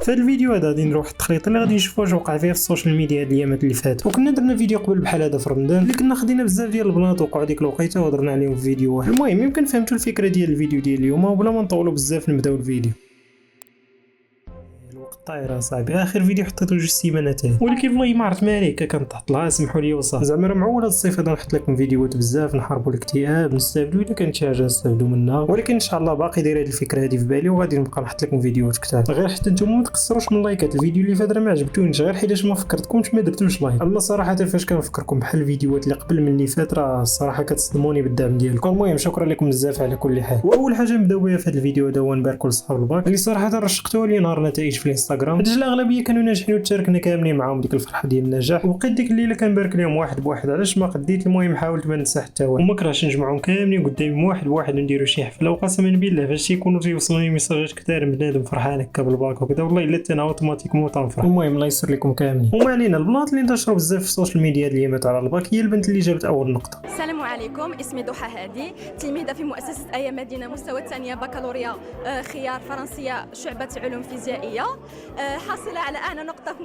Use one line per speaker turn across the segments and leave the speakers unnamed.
في هذا الفيديو هذا غادي نديرو واحد التخليط اللي غادي نشوفوا واش وقع فيه في السوشيال ميديا هاد الايامات اللي فاتوا. وكنا درنا فيديو قبل بحال هذا في رمضان اللي كنا خدينا بزاف ديال البنات وقعوا ديك الوقيته وهضرنا عليهم في فيديو واحد. المهم يمكن فهمتوا الفكره ديال الفيديو ديال اليوم وبلا ما نطولوا بزاف نبداو الفيديو. طايره صاحبي اخر فيديو حطيته 2 سيمانات ولكن والله ما عرفت مالك كنطحط لها سمحوا لي وصافي. زعما راه معول هاد الصيف هذا نحط لكم فيديوهات بزاف نحاربوا الاكتئاب نستافدوا الا كانت شي حاجه نستافدوا منها، ولكن ان شاء الله باقي داير هاد الفكره هذه في بالي وغادي نبقى نحط لكم فيديوهات كثار. غير حتى نتوما ما تقصروش من لايكات. الفيديو اللي فات راه ما عجبتونيش غير حيت ما فكرتكمش ما درتوش لايك. اما صراحه فاش كنفكركم بحال الفيديوهات اللي قبل من اللي فات راه الصراحه كتصدموني بالدعم ديالكم. المهم شكرا لكم بزاف على كل حال. واول حاجه نبداو بها في هذا الفيديو هذا هو نباركوا لصحاب الباك اللي صراحه رشقتوها لي نهار النتائج في الانستغرام. حيت الاغلبيه كانوا ناجحين وتشاركنا كاملين معاهم ديك الفرحه ديال النجاح. وبقيت ديك الليله كنبارك لهم واحد بواحد علاش ما قديت. المهم حاولت ما ننسى حتى واحد وما كرهتش نجمعهم كاملين قدامي واحد بواحد ونديروا شي حفله. وقسما بالله فاش يكونوا تيوصلوني ميساجات كثار من بنادم فرحان هكا بالباك وكذا والله الا انا اوتوماتيكمون تنفرح. المهم الله يسر لكم كاملين. وما علينا البنات اللي انتشروا بزاف في السوشيال ميديا ديال الايامات على الباك هي البنت اللي جابت اول نقطه.
السلام عليكم، اسمي ضحى هادي، تلميذه في مؤسسه ايا مدينه مستوى الثانيه بكالوريا خيار فرنسيه شعبه علوم فيزيائيه، حاصله على اعلى نقطه في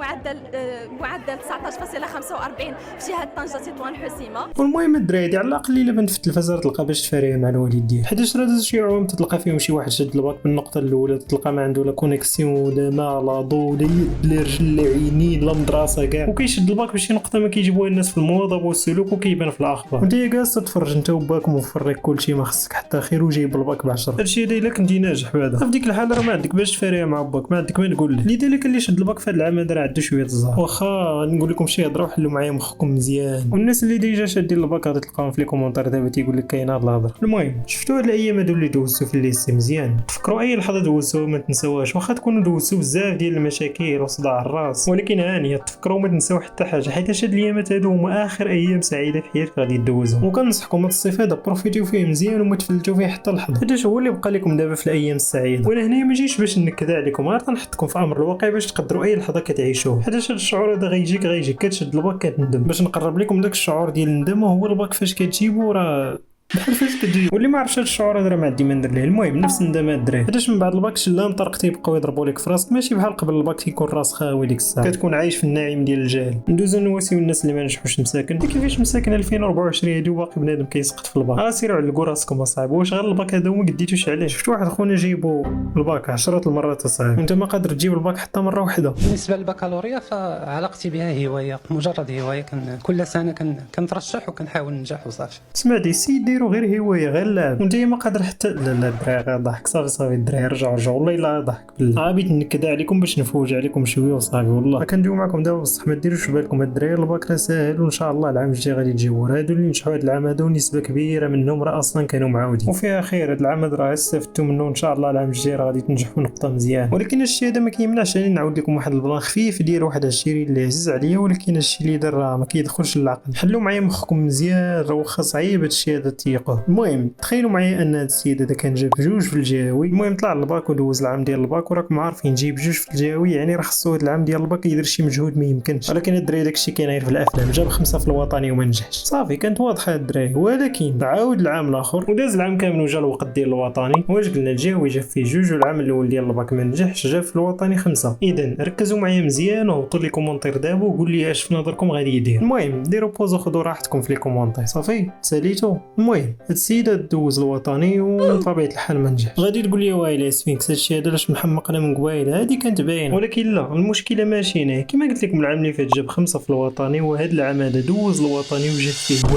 معدل 19.45 في شهاده طنجه تطوان حسيمه.
والمهم الدراري دي على الاقل الا بنت في التلفازه تلقى باش تفاريها مع الوالد ديالها. حيت راه داز شي عوام تلقى فيهم شي واحد شاد الباك بالنقطه الاولى تلقى ما عنده لا كونيكسيون لا ما لا ضو لا يد لا رجل لا عينين لا مدرسه كاع وكيشد الباك بشي نقطه ما كيجيبوها الناس في الموضه والسلوك وكيبان في الاخبار. وانت جالس تتفرج انت وباك موفر لك كلشي ما خصك حتى خير وجايب الباك ب10. هادشي الا كنتي ناجح بعدا في ديك الحاله راه ما عندك باش تفاريها مع باك ما عندك ما تقول له. لذلك اللي شد الباك في هذا العام هذا راه عنده شويه الزهر. واخا نقول لكم شي هضره وحلوا معايا مخكم مزيان. والناس اللي ديجا شادين الباك غادي تلقاهم في لي كومونتير دابا تيقول لك كاين هاد الهضره. المهم شفتوا هاد الايام هادو اللي دوزتو في الليسي مزيان تفكروا اي لحظه دوزتوها ما تنساوهاش واخا تكونوا دوزتو بزاف ديال المشاكل وصداع الراس ولكن هانيه تفكروا ما تنساو حتى حاجه حيت هاد الايامات هادو هما اخر ايام سعيده في حياتك غادي تدوزهم. وكنصحكم هاد الصيف هذا بروفيتيو فيه مزيان وما تفلتوا فيه حتى لحظه. هذا هو اللي بقى لكم دابا في الايام السعيده. وانا هنا ما جيتش باش نكد عليكم غير تنحطكم في امر الواقع باش تقدروا اي لحظه كتعيشوها. حيت هاد الشعور هذا غيجيك كتشد الباك كتندم. باش نقرب لكم داك الشعور ديال الندم هو الباك فاش كتجيبو راه بحال فاش كتجي واللي ما عرفش هاد الشعور هذا راه ما عندي ما ندير ليه. المهم نفس الندمات الدراري حيت من بعد الباك شلام طرق تيبقاو يضربوا لك في راسك ماشي بحال قبل الباك تيكون راس خاوي ديك الساعه كتكون عايش في النعيم ديال الجهل. ندوزو نواسيو الناس اللي ما نجحوش مساكن كيفاش مساكن 2024 هادي وباقي بنادم كيسقط في الباك. سيروا علقوا راسكم اصاحبي واش غير الباك هذا وما قديتوش عليه. شفت واحد خونا جايبو الباك 10 المرات اصاحبي انت ما قادر تجيب الباك حتى مره واحده.
بالنسبه للبكالوريا فعلاقتي بها هوايه مجرد هوايه كل سنه كنترشح وكنحاول ننجح وصافي.
اسمع دي سي ديروا غير هوايه اللعب وانت ما قادر حتى لا الدراري ضحك صافي الدراري رجعوا والله الا ضحك بالله. بغيت نكد عليكم باش نفوج عليكم شويه وصافي والله كندوي معكم دابا بصح ما ديروش بالكم الدراري الباك راه ساهل وان شاء الله العام الجاي غادي تجيو. هادو اللي نجحوا هذا العام هادو نسبه كبيره منهم راه اصلا كانوا معاودين وفيها خير. هذا العام هذا راه استفدتوا منه ان شاء الله العام الجاي راه غادي تنجحوا نقطه مزيان. ولكن الشيء هذا ما كيمنعش انني نعاود لكم واحد البلان خفيف ديال واحد الشيء اللي عزيز عليا ولكن الشيء اللي دار راه ما كيدخلش للعقل. حلوا معايا مخكم مزيان راه واخا صعيب هذا الشيء هذا تيقوه. المهم تخيلوا معايا ان هذا السيد هذا كان جاب 2 في الجهوي. المهم طلع الباك ودوز العام ديال الباك وراكم عارفين جيب 2 في الجهوي يعني راه خصو هذا العام ديال الباك يدير شي مجهود ما يمكنش. ولكن الدراري داكشي كاين غير في الافلام جاب 5 في الوطني وما نجحش صافي كانت واضحه الدراري. ولكن عاود العام الاخر وداز العام كامل وجا الوقت ديال الوطني واش قلنا الجهوي جاب فيه 2 والعام الاول ديال الباك ما نجحش جاب في الوطني 5. اذا ركزوا معايا مزيان وهبطوا لي كومونتير دابا وقول لي اش في نظركم غادي يدير. المهم ديروا بوز وخذوا راحتكم في لي كومونتير صافي ساليتو. المهم هاد السيد دوز الوطني وطبيعه الحال ما نجحش. غادي تقول لي ويلي سفينكس هادشي هذا علاش محمقنا من قبايل هادي كانت باينه. ولكن لا المشكله ماشي هنا كما قلت لكم العام اللي فات جاب 5 في الوطني وهذا العام هذا دوز الوطني وجاب فيه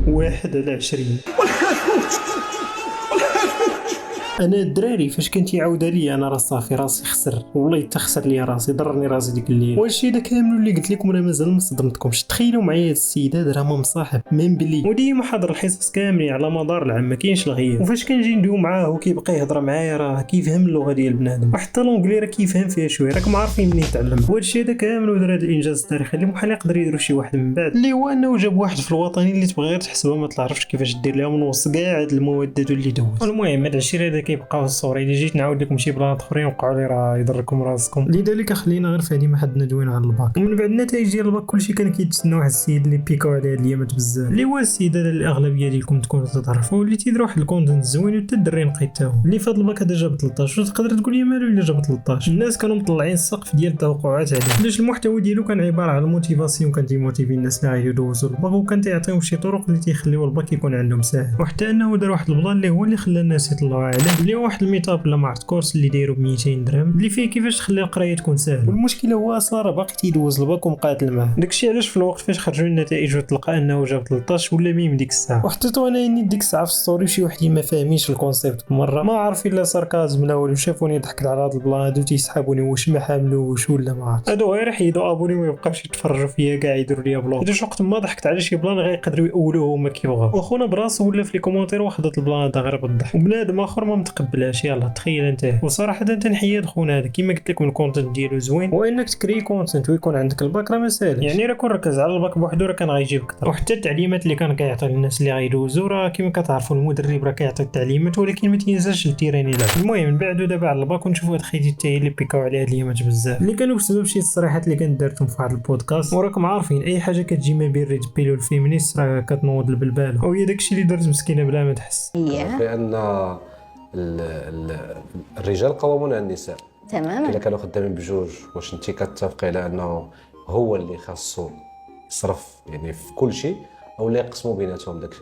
1 على 20. انا الدراري فاش كان تيعاودها لي انا راه صافي راسي خسر والله تخسر لي راسي ضرني راسي ديك الليل. والشيء هذا كامل اللي قلت لكم راه مازال ما صدمتكمش. تخيلوا معايا هذا السيد هذا راه ما مصاحب من بلي وديما حاضر الحصص كاملين على مدار العام ما كاينش الغياب. وفاش كنجي ندوي معاه وكيبقى يهضر معايا راه كيفهم اللغه ديال بنادم وحتى لونجلي راه كيفهم فيها شويه راكم عارفين منين تعلم. وهذا الشيء هذا كامل ودار هذا الانجاز التاريخي اللي بحال يقدر يديروا شي واحد من بعد اللي هو انه جاب 1 في الوطني اللي تبغي غير تحسبها ما تعرفش كيفاش دير لها من وسط كاع هاد المواد اللي دوز. المهم هذا الشيء هذا كيبقاو الصوري اللي جيت نعاود لكم شي بلان اخرين وقعوا لي راه يضركم راسكم. لذلك خلينا غير في هذه ما حد ندوين على الباك. ومن بعد النتائج ديال الباك كلشي كان كيتسنى واحد السيد اللي بيكاو عليه هاد الايامات بزاف، اللي هو السيد هذا اللي الاغلبيه ديالكم تكونوا تعرفوا، اللي تيدير واحد الكونتنت زوين وحتى الدري نقي حتى هو اللي فهاد الباك هذا جاب 13. وتقدر تقول لي مالو الا جاب 13؟ الناس كانوا مطلعين السقف ديال التوقعات عليه، علاش المحتوى ديالو كان عباره على الموتيفاسيون، كان تيموتيفي الناس اللي غيدوزوا الباك، وكان تيعطيهم شي طرق اللي تيخليو الباك يكون عندهم ساهل. وحتى انه دار واحد البلان اللي هو اللي خلى الناس يطلعوا عليه، اللي هو واحد الميتاب ولا ما عرفت كورس اللي دايرو ب 200 درهم اللي فيه كيفاش تخلي القرايه تكون ساهله. والمشكله هو اصلا راه باقي تيدوز الباك ومقاتل معاه. داكشي علاش في الوقت فاش خرجوا النتائج وتلقى انه جاب 13 ولا ميم ديك الساعه. وحطيتو انا ديك الساعه في الستوري شي وحدين ما فاهمينش الكونسيبت مره، ما عارف الا ساركازم لا والو، شافوني ضحكت على هذا البلان هادو تيسحبوني واش ما حاملوش ولا ما عرفت، هادو غير حيدوا ابوني وما يبقاوش يتفرجوا فيا كاع يديروا لي بلوك. هادو وقت ما ضحكت على شي بلان غيقدروا يقولوه هما كيبغاو، واخونا براسو ولا في لي كومونتير وحدت البلان هذا غير بالضحك، وبنادم اخر ما متقبلهاش. يلا تخيل انت. وصراحه تنحيد خونا هذا كيما قلت لكم الكونتنت ديالو زوين، وانك تكري كونتنت ويكون عندك الباك راه ما ساهلش. يعني راه كون ركز على الباك بوحدو راه كان غيجيب اكثر. وحتى التعليمات اللي كان كيعطي للناس اللي غيدوزو راه كيما كتعرفوا المدرب راه كيعطي التعليمات ولكن ما تينساش التيران يلعب. المهم نبعدوا دابا على الباك ونشوفوا هاد خيتي حتى اللي بيكاو عليها هاد الايامات بزاف، اللي كانوا بسبب شي تصريحات اللي كانت دارتهم في واحد البودكاست. وراكم عارفين اي حاجه كتجي ما بين ريد بيل والفيمينيست راه كتنوض البلبال، وهي داكشي اللي درت مسكينه بلا ما تحس.
لان الرجال قوامون على النساء
تماما.
الا كانوا خدامين بجوج، واش انت كتفقي على انه هو اللي خاصو يصرف يعني في كل شيء، او لا يقسموا بيناتهم داك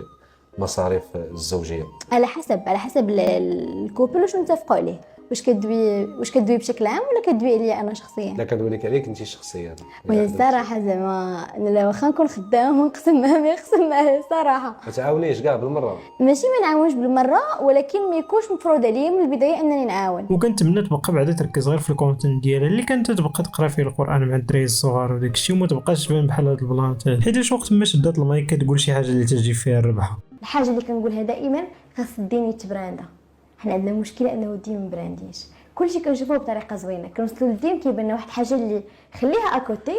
مصاريف الزوجيه؟
على حسب الكوبل واش نتفقوا عليه، واش كدوي بشكل عام ولا كدوي عليا انا شخصيا؟
لا كندوي لك عليك انت شخصيا.
وهي الصراحه زعما انا واخا نكون خدامه ونقسم معاه ما يقسم معاه الصراحه.
ما تعاونيش كاع بالمره؟
ماشي ما نعاونش بالمره، ولكن ما يكونش مفروض عليا من البدايه انني نعاون.
وكنتمنى تبقى بعدا تركز غير في الكونتنت ديالها اللي كانت تبقى تقرا فيه القران مع الدراري الصغار وداك الشيء، وما تبقاش تبان بحال هاد البلانات، حيت وقت ما شدات المايك كتقول شي حاجه اللي تجي فيها الربحه.
الحاجه اللي كنقولها دائما خاص الدين يتبراندا. حنا عندنا مشكله انه الدين ما برانديش، كلشي كنشوفوه بطريقه زوينه، كنوصلوا للدين كيبان واحد الحاجه اللي خليها اكوتي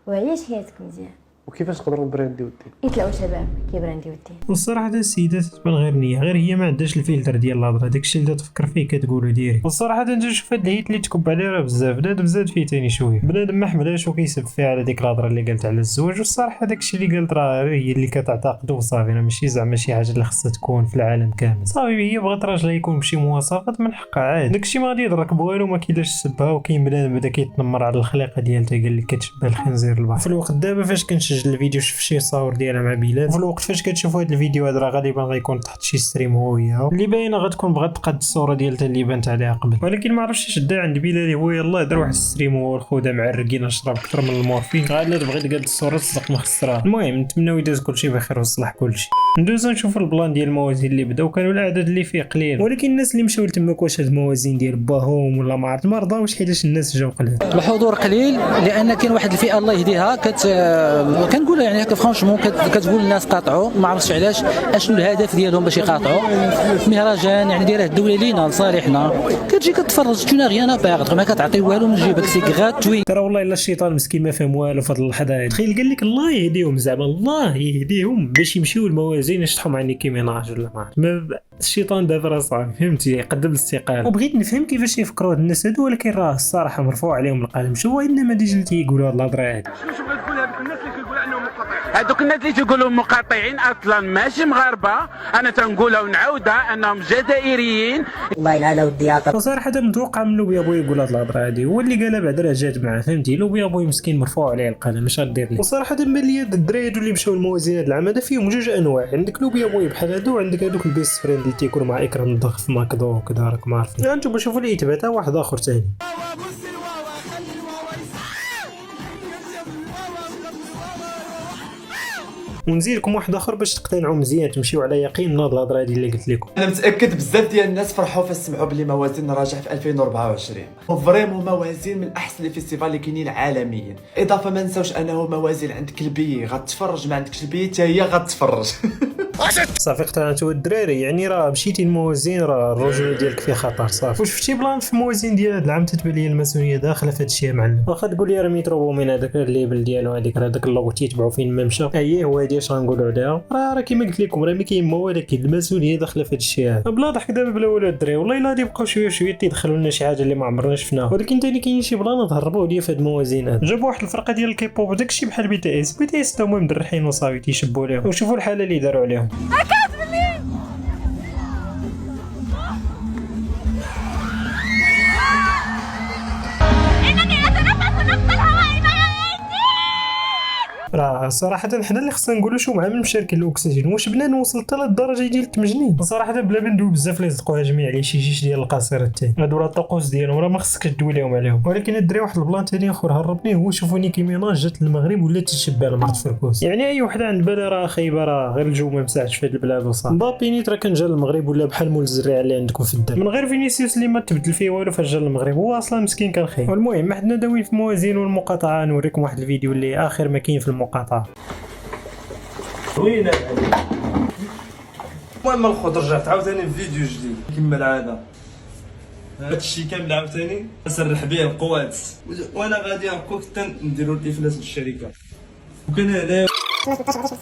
وعيش حياتك مزيان.
وكيفاش نقدروا نبرانديو الدين؟
يطلعوا شباب كيبرانديو الدين.
والصراحه هاد السيده تبان غير نيه، غير هي ما عندهاش الفلتر ديال الهضره، داكشي اللي تفكر فيه كتقولو ديري. والصراحه نشوف هاد الهيت اللي تكب عليه راه بزاف، بنادم زاد فيه تاني شويه، بنادم ما حملاش وكيسب فيها على ديك الهضره اللي قالت على الزواج. والصراحه داكشي اللي قالت راه هي اللي كتعتقد وصافي، راه ماشي زعما شي حاجه اللي خصها تكون في العالم كامل. صافي هي بغات راجلها يكون بشي مواصفات من حقها عادي، داكشي ما غادي يضرك بوالو، ما كاينلاش تسبها. وكاين بنادم بدا كيتنمر على الخليقه ديالها قال لك كتشبه الخنزير البحر. في الوقت دابا فاش كنسجل الفيديو شفت شي صور ديالها مع بلال، وفي الوقت فاش كتشوفوا هذا الفيديو هذا راه غالبا غيكون تحت شي ستريم هو وياها اللي باينه غتكون بغات تقاد الصوره ديالها اللي بانت عليها قبل. ولكن ما عرفتش اش دا عند بلال هو يلاه دار واحد الستريم هو الخوذه معرقين اشرب اكثر من المورفين، غالا بغيت تقاد الصوره تصدق مخسره. المهم نتمناو يدوز كلشي بخير ويصلح كلشي. ندوزو نشوفوا البلان ديال الموازين اللي بداو، كانوا العدد اللي فيه قليل، ولكن الناس اللي مشاو لتماك واش هاد الموازين ديال باهم ولا ما عرفت ما رضاوش حيتاش الناس جاو قليل.
الحضور قليل لان كاين واحد الفئه الله يهديها كنقولها يعني هكا فرانشمون كتقول الناس قاطعوا، ما عرفتش علاش اشنو الهدف ديالهم باش يقاطعوا. مهرجان يعني دايره الدوله لينا لصالحنا، كتجي كتفرج تو غيانا باغ ما كتعطي والو من جيبك سي غراتوي.
ترى والله الا الشيطان مسكين ما فهم والو في هذه اللحظه هذه. تخيل قال لك الله يهديهم، زعما الله يهديهم باش يمشيو الموازين يشطحوا مع نيكي ميناج ولا ما الشيطان دابا راه صافي فهمتي يقدم الاستقاله. وبغيت نفهم كيفاش يفكروا هاد الناس هادو، ولكن راه الصراحه مرفوع عليهم القلم. شو انما اللي تيقولوا هاد الهضره هادي؟
شنو بغيت تقول هذوك الناس اللي كيقولوا انهم مقاطعين؟ هذوك الناس اللي تيقولوا مقاطعين اصلا ماشي مغاربه، انا تنقولها ونعاودها انهم جزائريين.
والله لا لا ودي عطر.
وصراحه متوقع من لوبي ابوي يقول هاد الهضره هادي، هو اللي قالها بعد راه جات معاه فهمتي. لوبي ابوي مسكين مرفوع عليه القلم، اش غدير ليه؟ وصراحه بان لي هاد الدراري اللي مشاو للموازين هاد العام هذا فيهم جوج انواع، عندك لوبي ابوي بحال هادو، وعندك هذوك البيست فريند اللي تيكونوا مع اكرام الضغط في ماكدو وكذا راك ما عارفين. انتم شوفوا لي تبعتها واحد اخر ثاني. ونزيد لكم واحد اخر باش تقتنعوا مزيان تمشيو على يقين من هاد الهضره هادي اللي قلت لكم.
انا متاكد بزاف ديال الناس فرحوا فاش سمعوا بلي موازين راجع في 2024. فريمون موازين من احسن لي فيستيفال اللي كاينين عالميا. اضافه ما نساوش انه موازين عند كلبيه غتفرج، ما عندكش كلبيه حتى هي غتفرج.
صافي اقتنعتوا الدراري، يعني راه مشيتي الموازين راه الرجوله ديالك في خطر صافي. واش شفتي بلان في الموازين ديال هذا العام تتبان لي الماسونيه داخله في هذا الشيء معلم. واخا تقول لي راه ميتروبو من هذاك الليبل ديالو هذاك اللوغو تيتبعوا فين ما مشى، اييه هو هادي اش غنقولوا عليها، راه كيما قلت لكم راه ما كاين ما، ولكن الماسونيه داخله في هذا الشيء هذا. بلا ضحك دابا بلا والو الدراري، والله الا غادي يبقاو شويه تيدخلوا لنا شي حاجه اللي ما عمرنا شفناها، ولكن ثاني كاين شي بلان تهربوا عليا في هاد الموازين هذا. جابوا واحد الفرقه ديال الكيبوب داكشي بحال بي تي اس تا هما مدرحين وصافي تيشبوا ليهم، وشوفوا الحاله اللي داروا عليهم. راه صراحه حنا اللي خصنا نقولوا شو معامل مشاركين الاكسجين، واش بنان وصل حتى للدرجه ديال التمجنين صراحه، بلا ما ندوي بزاف اللي يصدقوها جميع على شي جيش ديال القصيرات تاعي، هادو راه الطقوس ديالهم راه ما خصكش تدوي لهم عليهم. ولكن الدري واحد البلان ثاني اخر هربني هو، شوفوا نيكي ميناج جات للمغرب ولا تشبه المرض في الكوس، يعني اي وحده عند بالها راه خايبه، راه غير الجو ما مساعدش في هاد البلاد وصافي. مبابي نيت راه كان جا للمغرب ولا بحال مول الزريعه اللي عندكم في الدار، من غير فينيسيوس اللي ما تبدل فيه والو فاش جا للمغرب، هو اصلا مسكين كان خايب. والمهم حنا داويين في الموازين والمقاطعه، نوريكم واحد الفيديو اللي اخر ما كاين في المقاطعه.
وين المهم الخضر رجعت عاوتاني فيديو جديد كما العاده، هادشي كامل عاوتاني نسرح به القوات، وانا غادي هكاك حتى نديرو الافلاس للشركه، وكان هنايا 35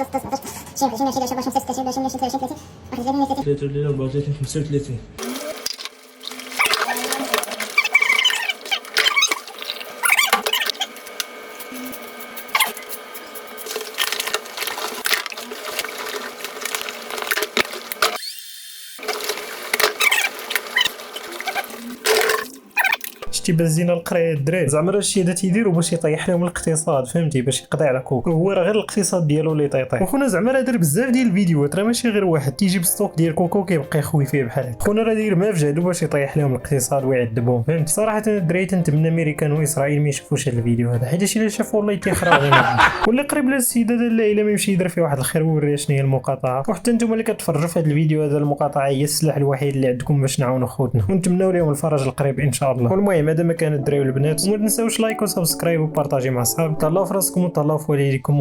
شتي بنزينه القرايه الدراري، زعما راه الشيء هذا تيديروا باش يطيح لهم الاقتصاد، فهمتي، باش يقضي على كوك، هو راه غير الاقتصاد ديالو اللي طيطيح. وخونا زعما راه دار بزاف ديال الفيديوهات، راه ماشي غير واحد تيجي بستوك ديال كوكو كيبقى يخوي فيه بحال هكا، خونا راه داير ما في جهدو باش يطيح لهم الاقتصاد ويعذبهم، فهمتي. صراحه الدراري تنتمنى امريكان واسرائيل ما يشوفوش هذا الفيديو هذا، حيت الا شافوا والله تيخراو غير واللي قريب للسيد هذا لا الا ما يمشي يدير فيه واحد الخير ويوري شنو هي المقاطعه. وحتى نتوما اللي كتفرجوا في هذا الفيديو هذا، المقاطعه هي السلاح الوحيد اللي عندكم باش نعاونوا خوتنا، ونتمنوا لهم الفرج القريب ان شاء الله. والمهم هذا ما كان الدراري والبنات، وما تنساوش لايك وسبسكرايب وبارطاجي مع صحابكم. تهلاو في راسكم وتهلاو في والديكم